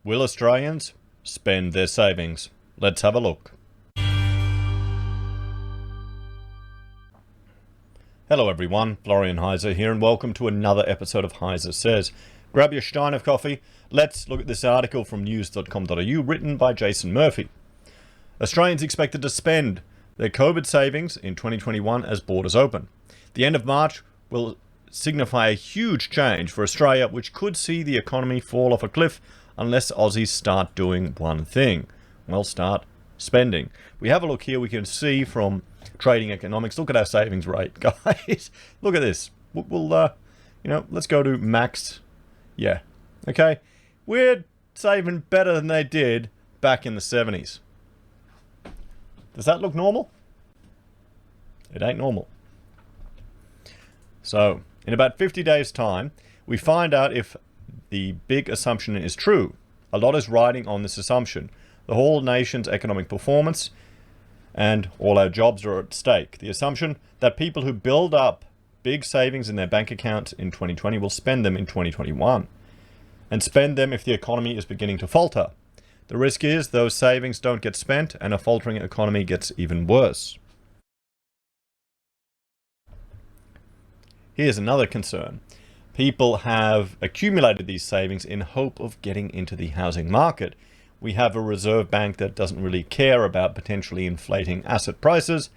Will Australians spend their savings? Let's have a look. Hello everyone, Florian.Heise here, and welcome to another episode of HeiseSays. Grab your stein of coffee. Let's look at this article from news.com.au written by Jason Murphy. Australians expected to spend their COVID savings in 2021 as borders open. The end of March will signify a huge change for Australia, which could see the economy fall off a cliff unless Aussies start doing one thing. Well, start spending. We have a look here. We can see from trading economics. Look at our savings rate, guys. Look at this. We'll let's go to max. Yeah. Okay. We're saving better than they did back in the 70s. Does that look normal? It ain't normal. So, in about 50 days' time, we find out if the big assumption is true. A lot is riding on this assumption. The whole nation's economic performance and all our jobs are at stake. The assumption that people who build up big savings in their bank accounts in 2020 will spend them in 2021 and spend them if the economy is beginning to falter. The risk is those savings don't get spent and a faltering economy gets even worse. Here's another concern. People have accumulated these savings in hope of getting into the housing market. We have a reserve bank that doesn't really care about potentially inflating asset prices,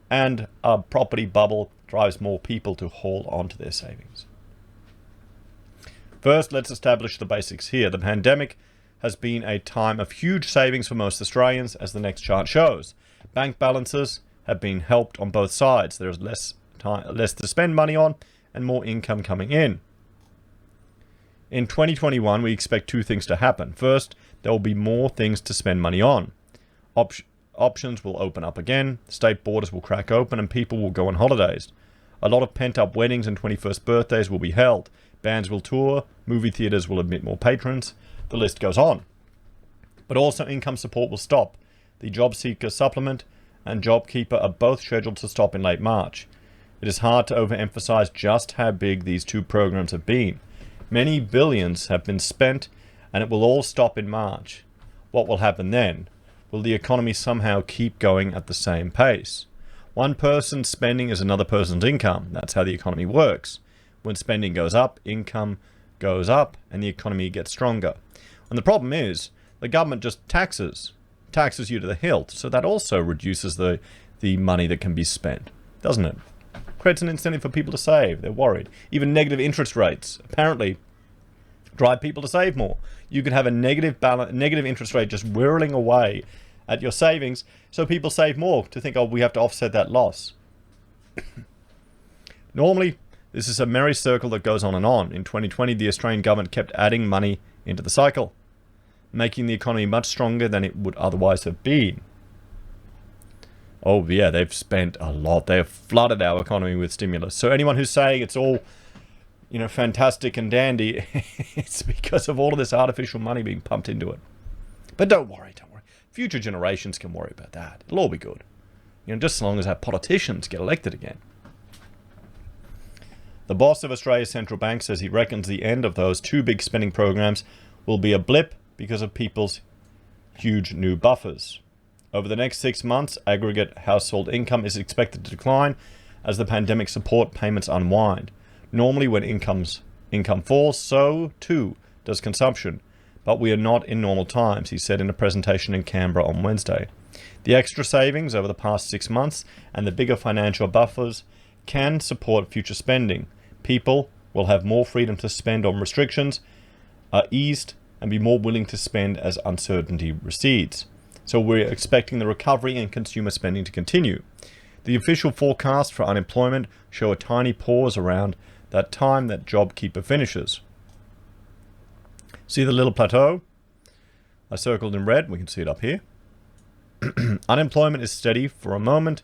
and a property bubble drives more people to hold on to their savings. First, let's establish the basics here. The pandemic has been a time of huge savings for most Australians, as the next chart shows. Bank balances have been helped on both sides. There's less to spend money on and more income coming in. In 2021, we expect two things to happen. First, there will be more things to spend money on. Options will open up again, state borders will crack open, and people will go on holidays. A lot of pent-up weddings and 21st birthdays will be held. Bands will tour, movie theaters will admit more patrons. The list goes on. But also income support will stop. The Job Seeker Supplement and JobKeeper are both scheduled to stop in late March. It is hard to overemphasize just how big these two programs have been. Many billions have been spent, and it will all stop in March. What will happen then? Will the economy somehow keep going at the same pace? One person's spending is another person's income. That's how the economy works. When spending goes up, income goes up, and the economy gets stronger. And the problem is, the government just taxes you to the hilt, so that also reduces the money that can be spent, doesn't it? Creates an incentive for people to save. They're worried. Even negative interest rates apparently drive people to save more. You could have a negative interest rate just whirling away at your savings, so people save more to think, oh, we have to offset that loss. Normally, this is a merry circle that goes on and on. In 2020, the Australian government kept adding money into the cycle, making the economy much stronger than it would otherwise have been. Oh yeah, they've spent a lot. They have flooded our economy with stimulus. So anyone who's saying it's all, fantastic and dandy, it's because of all of this artificial money being pumped into it. But don't worry. Future generations can worry about that. It'll all be good. Just as long as our politicians get elected again. The boss of Australia's central bank says he reckons the end of those two big spending programs will be a blip because of people's huge new buffers. Over the next 6 months, aggregate household income is expected to decline as the pandemic support payments unwind. Normally when income falls, so too does consumption. But we are not in normal times, he said in a presentation in Canberra on Wednesday. The extra savings over the past 6 months and the bigger financial buffers can support future spending. People will have more freedom to spend on restrictions are eased and be more willing to spend as uncertainty recedes. So we're expecting the recovery in consumer spending to continue. The official forecast for unemployment show a tiny pause around that time that JobKeeper finishes. See the little plateau? I circled in red. We can see it up here. Unemployment is steady for a moment,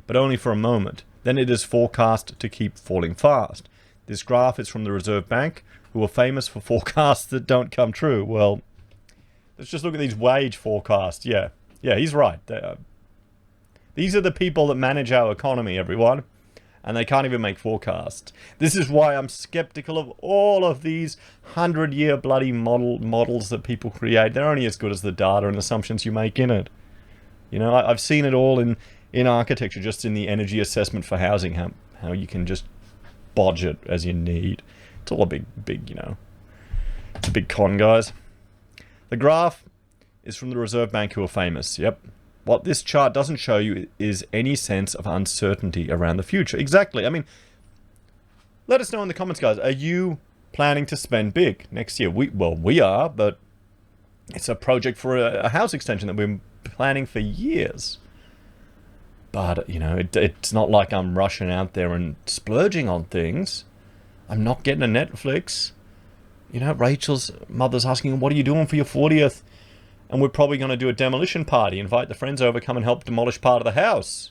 but only for a moment. Then it is forecast to keep falling fast. This graph is from the Reserve Bank, who are famous for forecasts that don't come true. Well, let's just look at these wage forecasts. Yeah, he's right. These are the people that manage our economy, everyone. and they can't even make forecasts. This is why I'm skeptical of all of these 100-year bloody models that people create. They're only as good as the data and assumptions you make in it. You know, I've seen it all in architecture, just in the energy assessment for housing, how you can just bodge it as you need. It's all a big, you know, it's a big con, guys. The graph is from the Reserve Bank, who are famous. Yep. What this chart doesn't show you is any sense of uncertainty around the future. Exactly. I mean, let us know in the comments, guys. Are you planning to spend big next year? We are, but it's a project for a house extension that we've been planning for years. But, you know, it's not like I'm rushing out there and splurging on things. I'm not getting a Netflix. You know, Rachel's mother's asking, what are you doing for your 40th? And we're probably going to do a demolition party. Invite the friends over, come and help demolish part of the house.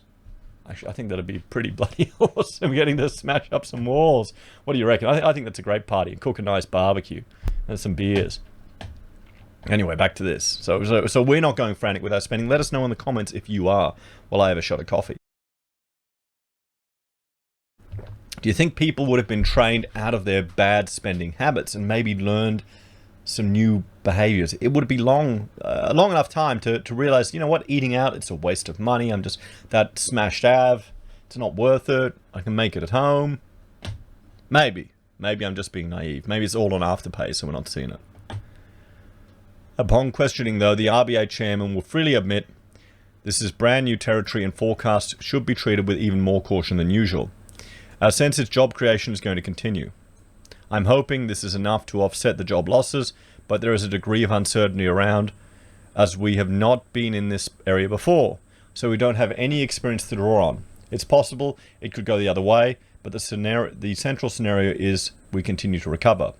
Actually, I think that'd be pretty bloody awesome, getting to smash up some walls. What do you reckon? I think that's a great party. Cook a nice barbecue and some beers. Anyway, back to this. So we're not going frantic with our spending. Let us know in the comments if you are, while I have a shot of coffee. Do you think people would have been trained out of their bad spending habits and maybe learned some new behaviors? It would be long enough time to realize, you know what, eating out, it's a waste of money. I'm just that smashed Av. It's not worth it. I can make it at home. Maybe I'm just being naive. Maybe it's all on Afterpay, so we're not seeing it. Upon questioning, though, the RBA chairman will freely admit this is brand new territory and forecasts should be treated with even more caution than usual. Our sense is job creation is going to continue. I'm hoping this is enough to offset the job losses, but there is a degree of uncertainty around, as we have not been in this area before, so we don't have any experience to draw on. It's possible it could go the other way, but the central scenario is we continue to recover.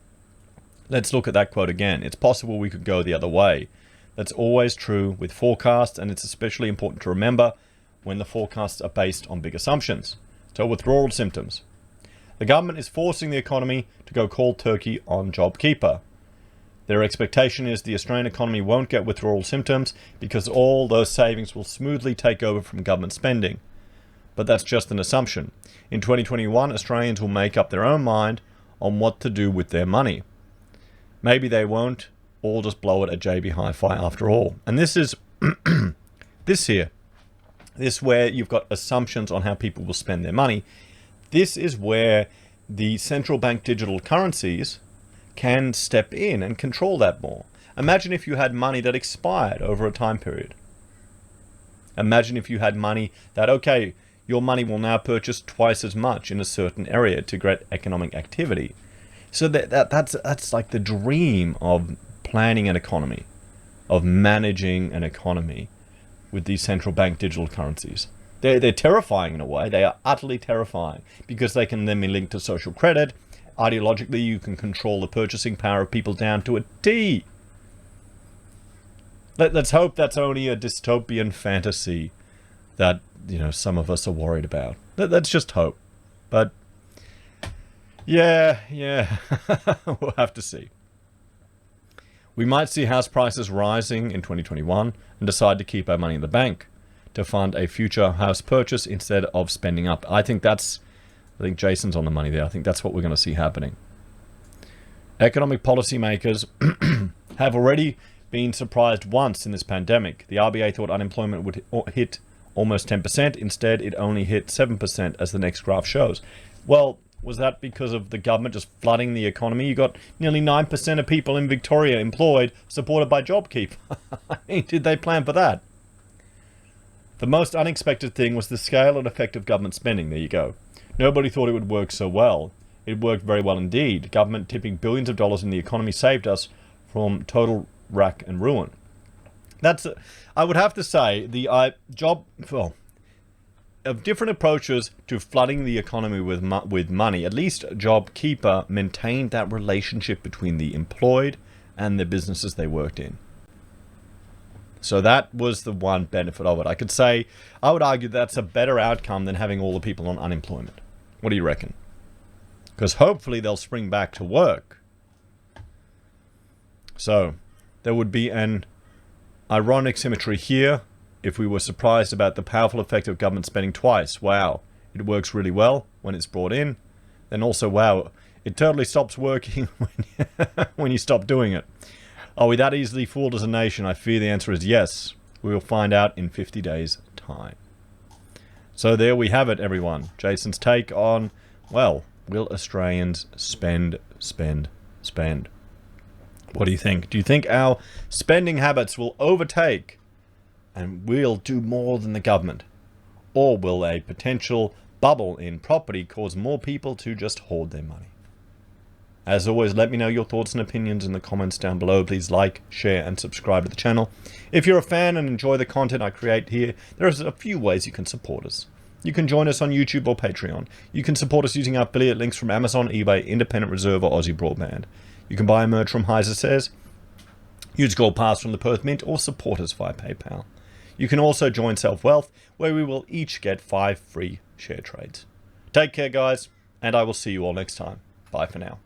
Let's look at that quote again. It's possible we could go the other way. That's always true with forecasts, and it's especially important to remember when the forecasts are based on big assumptions. So withdrawal symptoms. The government is forcing the economy to go cold turkey on JobKeeper. Their expectation is the Australian economy won't get withdrawal symptoms because all those savings will smoothly take over from government spending. But that's just an assumption. In 2021, Australians will make up their own mind on what to do with their money. Maybe they won't all just blow it at JB Hi-Fi after all. And this is this where you've got assumptions on how people will spend their money. This is where the central bank digital currencies can step in and control that more. Imagine if you had money that expired over a time period. Imagine if you had money that, okay, your money will now purchase twice as much in a certain area to get economic activity. So that's like the dream of planning an economy, of managing an economy with these central bank digital currencies. They're terrifying in a way. They are utterly terrifying because they can then be linked to social credit. Ideologically, you can control the purchasing power of people down to a T. Let's hope that's only a dystopian fantasy that, you know, some of us are worried about. Let's just hope. But yeah, we'll have to see. We might see house prices rising in 2021 and decide to keep our money in the bank to fund a future house purchase instead of spending up. I think Jason's on the money there. I think that's what we're going to see happening. Economic policymakers have already been surprised once in this pandemic. The RBA thought unemployment would hit almost 10%. Instead, it only hit 7%, as the next graph shows. Well, was that because of the government just flooding the economy? You got nearly 9% of people in Victoria employed, supported by JobKeeper. I mean, did they plan for that? The most unexpected thing was the scale and effect of government spending. There you go. Nobody thought it would work so well. It worked very well indeed. Government tipping billions of dollars in the economy saved us from total rack and ruin. I would have to say, of different approaches to flooding the economy with money, at least JobKeeper maintained that relationship between the employed and the businesses they worked in. So that was the one benefit of it. I would argue that's a better outcome than having all the people on unemployment. What do you reckon? Because hopefully they'll spring back to work. So there would be an ironic symmetry here if we were surprised about the powerful effect of government spending twice. Wow, it works really well. when it's brought in. Then also, wow, it totally stops working when you stop doing it. Are we that easily fooled as a nation? I fear the answer is yes. We will find out in 50 days' time. So there we have it, everyone. Jason's take on, well, will Australians spend? What do you think? Do you think our spending habits will overtake and we'll do more than the government? Or will a potential bubble in property cause more people to just hoard their money? As always, let me know your thoughts and opinions in the comments down below. Please like, share, and subscribe to the channel. If you're a fan and enjoy the content I create here, there's a few ways you can support us. You can join us on YouTube or Patreon. You can support us using our affiliate links from Amazon, eBay, Independent Reserve, or AussieBroadband. You can buy merch from HeiseSays, use Gold Pass from the Perth Mint, or support us via PayPal. You can also join SelfWealth, where we will each get 5 free share trades. Take care, guys, and I will see you all next time. Bye for now.